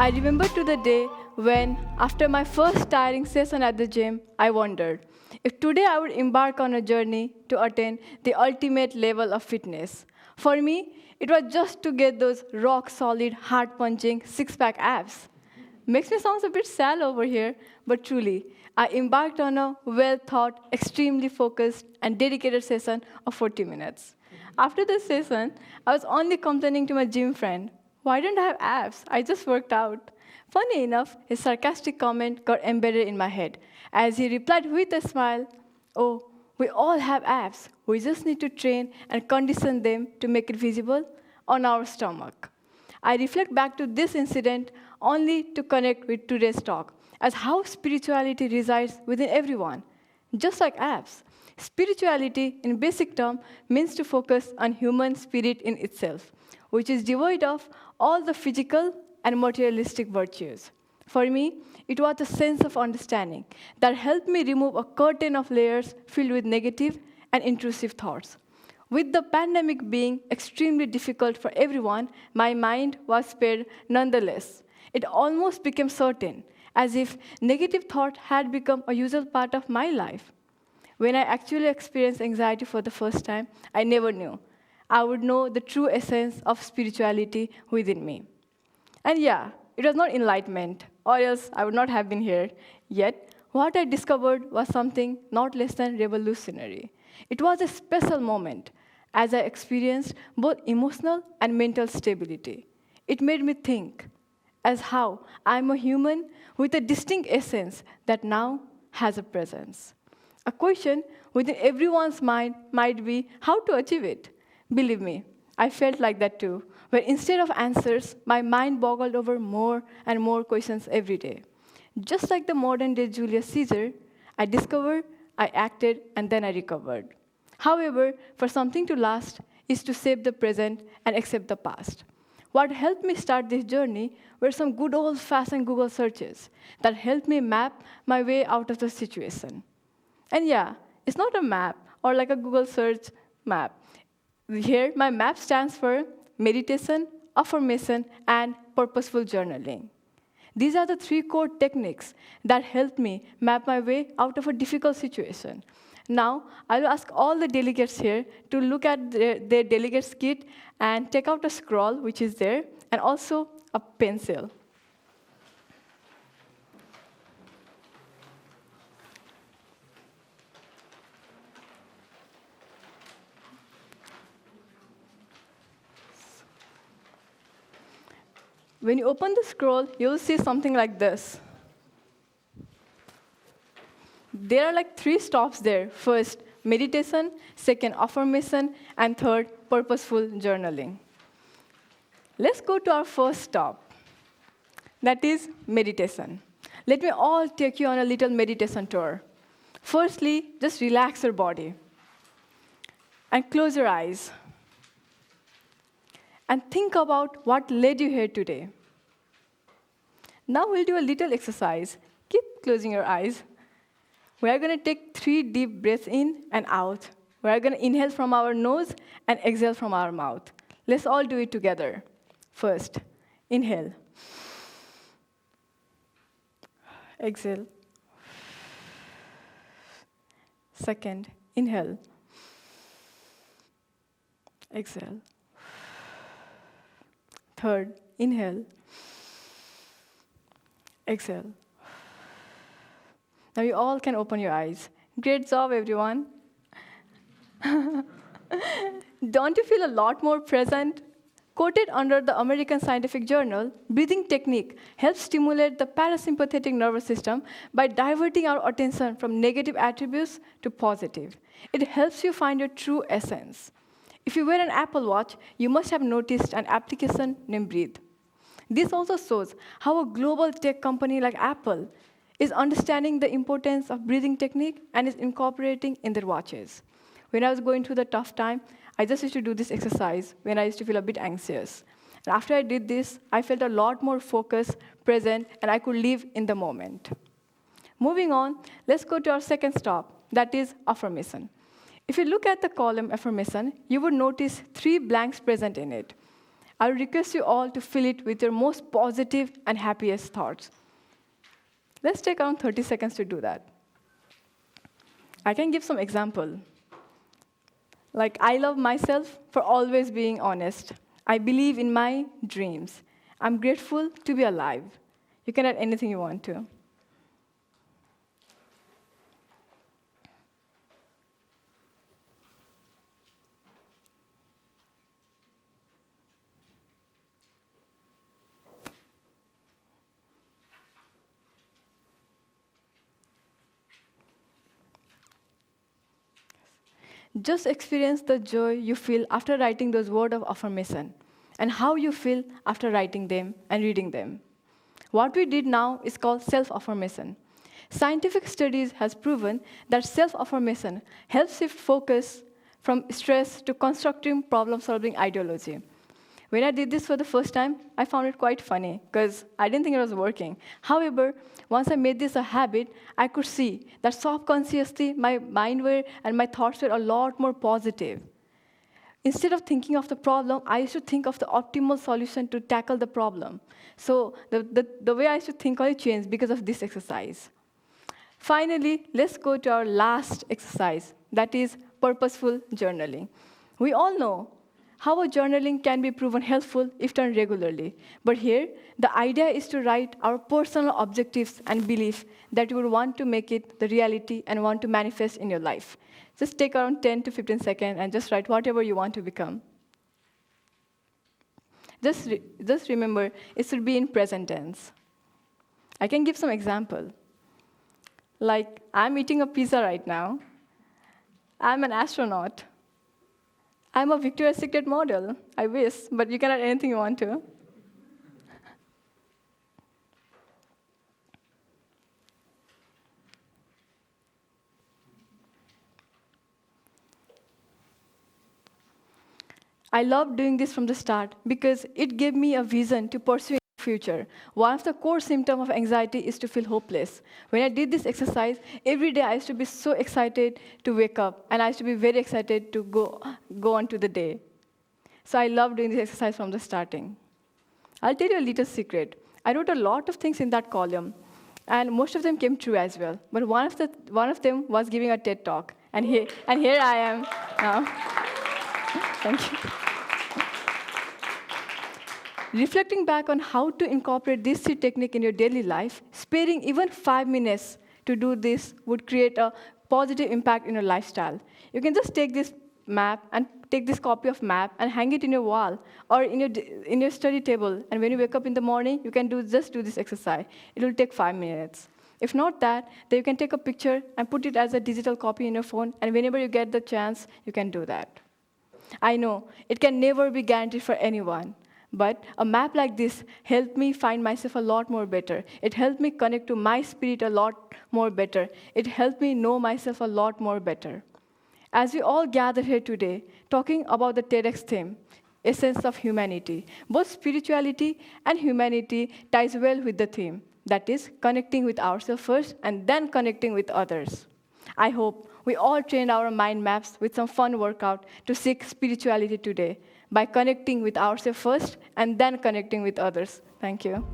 I remember to the day when, after my first tiring session at the gym, I wondered if today I would embark on a journey to attain the ultimate level of fitness. For me, it was just to get those rock solid, heart punching six pack abs. Makes me sound a bit sad over here, but truly, I embarked on a well thought, extremely focused, and dedicated session of 40 minutes. After the session, I was only complaining to my gym friend, why don't I have abs? I just worked out. Funny enough, his sarcastic comment got embedded in my head as he replied with a smile, oh, we all have abs. We just need to train and condition them to make it visible on our stomach. I reflect back to this incident only to connect with today's talk as how spirituality resides within everyone. Just like abs, spirituality in basic term means to focus on human spirit in itself, which is devoid of all the physical and materialistic virtues. For me, it was a sense of understanding that helped me remove a curtain of layers filled with negative and intrusive thoughts. With the pandemic being extremely difficult for everyone, my mind was spared nonetheless. It almost became certain, as if negative thought had become a usual part of my life. When I actually experienced anxiety for the first time, I never knew I would know the true essence of spirituality within me. And yeah, it was not enlightenment, or else I would not have been here. Yet, what I discovered was something not less than revolutionary. It was a special moment as I experienced both emotional and mental stability. It made me think as how I am a human with a distinct essence that now has a presence. A question within everyone's mind might be how to achieve it. Believe me, I felt like that too, where instead of answers, my mind boggled over more and more questions every day. Just like the modern day Julius Caesar, I discovered, I acted, and then I recovered. However, for something to last is to save the present and accept the past. What helped me start this journey were some good old fashioned Google searches that helped me map my way out of the situation. And yeah, it's not a map or like a Google search map. Here, my map stands for meditation, affirmation, and purposeful journaling. These are the three core techniques that helped me map my way out of a difficult situation. Now, I'll ask all the delegates here to look at their delegates kit and take out a scroll, which is there, and also a pencil. When you open the scroll, you'll see something like this. There are like three stops there. First, meditation, second, affirmation, and third, purposeful journaling. Let's go to our first stop. That is meditation. Let me all take you on a little meditation tour. Firstly, just relax your body and close your eyes. And think about what led you here today. Now we'll do a little exercise. Keep closing your eyes. We are going to take 3 deep breaths in and out. We are going to inhale from our nose and exhale from our mouth. Let's all do it together. First, inhale. Exhale. Second, inhale. Exhale. Third, inhale. Exhale. Now you all can open your eyes. Great job, everyone. Don't you feel a lot more present? Quoted under the American Scientific Journal, breathing technique helps stimulate the parasympathetic nervous system by diverting our attention from negative attributes to positive. It helps you find your true essence. If you wear an Apple Watch, you must have noticed an application named Breathe. This also shows how a global tech company like Apple is understanding the importance of breathing technique and is incorporating in their watches. When I was going through the tough time, I just used to do this exercise when I used to feel a bit anxious. And after I did this, I felt a lot more focused, present, and I could live in the moment. Moving on, let's go to our second stop, that is affirmation. If you look at the column affirmation, you would notice 3 blanks present in it. I would request you all to fill it with your most positive and happiest thoughts. Let's take around 30 seconds to do that. I can give some example. Like, I love myself for always being honest. I believe in my dreams. I'm grateful to be alive. You can add anything you want to. Just experience the joy you feel after writing those words of affirmation and how you feel after writing them and reading them. What we did now is called self-affirmation. Scientific studies has proven that self-affirmation helps shift focus from stress to constructive problem-solving ideology. When I did this for the first time, I found it quite funny because I didn't think it was working. However, once I made this a habit, I could see that subconsciously my mind and my thoughts were a lot more positive. Instead of thinking of the problem, I used to think of the optimal solution to tackle the problem. So the way I used to think only changed because of this exercise. Finally, let's go to our last exercise, that is purposeful journaling. We all know how a journaling can be proven helpful if done regularly. But here, the idea is to write our personal objectives and beliefs that you would want to make it the reality and want to manifest in your life. Just take around 10 to 15 seconds and just write whatever you want to become. Just remember, it should be in present tense. I can give some example. Like, I'm eating a pizza right now. I'm an astronaut. I'm a Victoria's Secret model. I wish, but you can add anything you want to. I loved doing this from the start because it gave me a vision to pursue in the future. One of the core symptoms of anxiety is to feel hopeless. When I did this exercise, every day I used to be so excited to wake up, and I used to be very excited to go on to the day. So I loved doing this exercise from the starting. I'll tell you a little secret. I wrote a lot of things in that column, and most of them came true as well. But one of them was giving a TED Talk, and here I am now. Thank you. Reflecting back on how to incorporate this technique in your daily life, sparing even 5 minutes to do this would create a positive impact in your lifestyle. You can just take this map and take this copy of map and hang it in your wall or in your study table. And when you wake up in the morning, you can just do this exercise. It will take 5 minutes. If not that, then you can take a picture and put it as a digital copy in your phone. And whenever you get the chance, you can do that. I know it can never be guaranteed for anyone. But a map like this helped me find myself a lot more better. It helped me connect to my spirit a lot more better. It helped me know myself a lot more better. As we all gather here today, talking about the TEDx theme, Essence of Humanity, both spirituality and humanity ties well with the theme. That is, connecting with ourselves first and then connecting with others. I hope we all trained our mind maps with some fun workout to seek spirituality today by connecting with ourselves first and then connecting with others. Thank you.